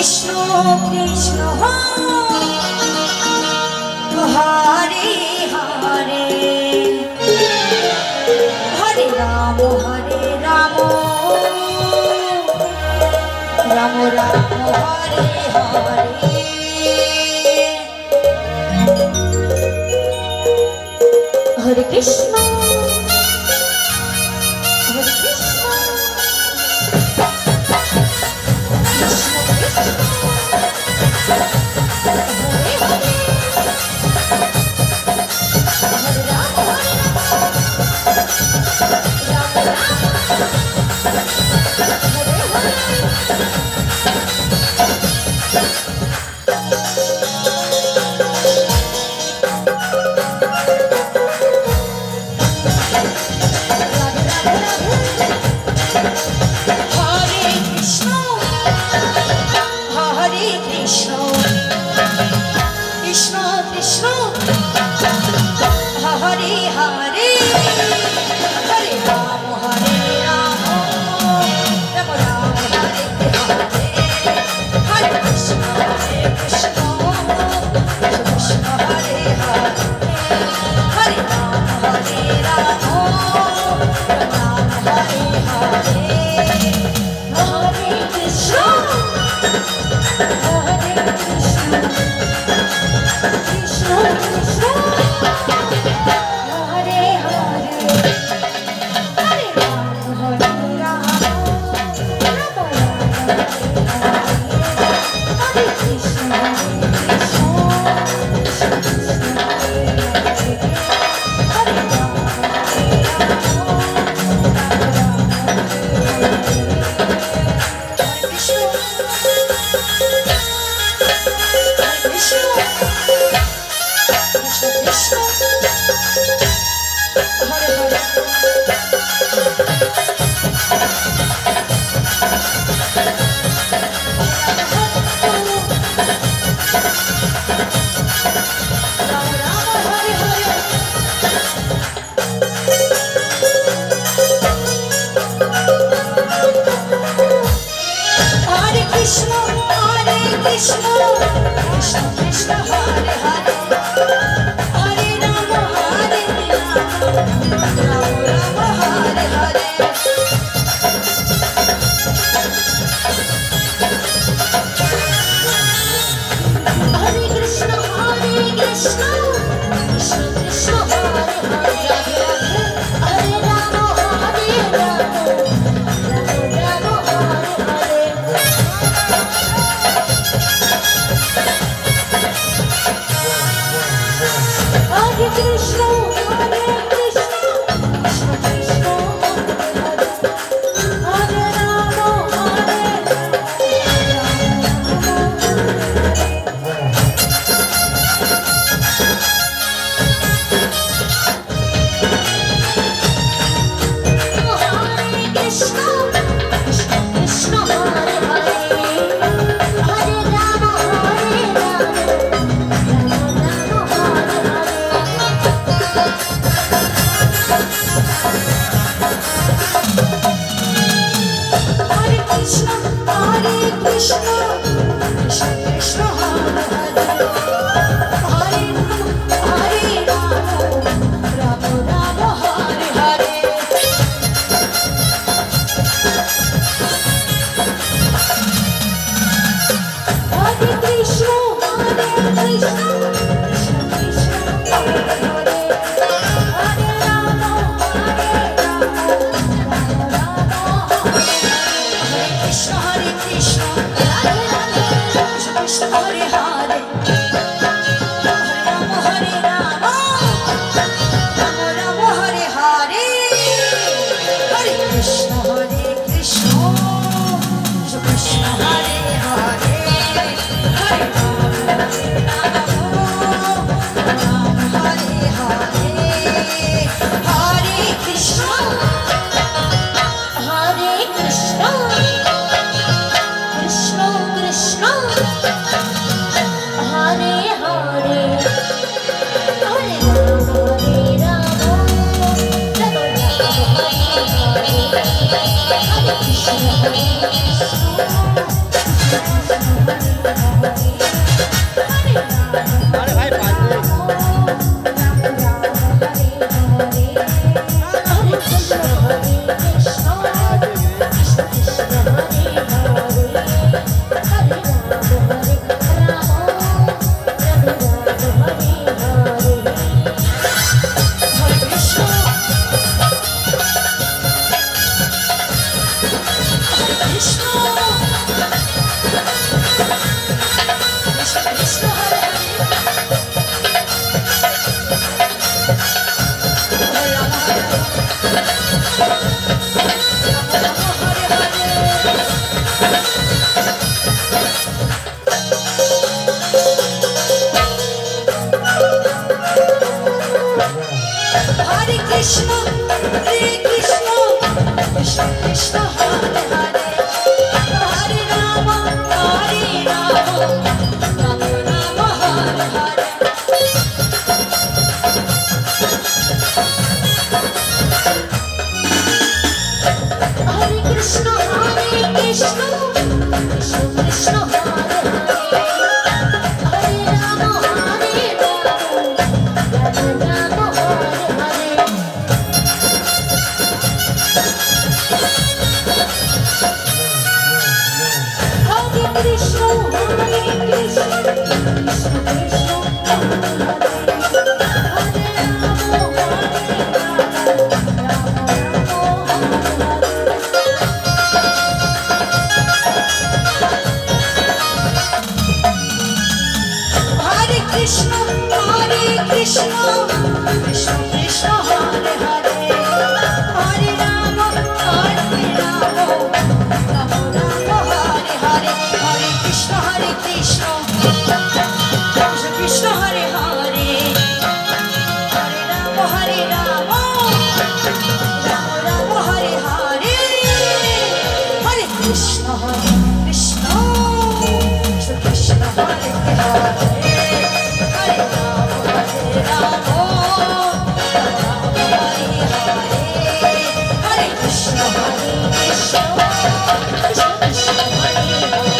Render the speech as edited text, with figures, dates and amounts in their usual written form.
Krishna Krishna Hare Hare Hare Ram Ram Ram Hare Hare Hare Krishna Hare Krishna Hare Krishna Hare Krishna Krishna Krishna Hare Hare Hare Ram Ram Ram Hare Hare Hare Krishna Krishna Krishna Hare Hare Hare Ram Ram Hare Hare Hare Krishna Krishna Krishna Krishna Hare Hare Hare Krishna Krishna Krishna Krishna Hare Hare Hare Ram Ram Ram Hare Hare Hare Krishna Krishna Krishna Hare Hare Hare Ram Ram Ram Hare Hare Hare Krishna Krishna Krishna Hare Hare Hare Ram Ram Hare Krishna Krishna Krishna Krishna Hare Hare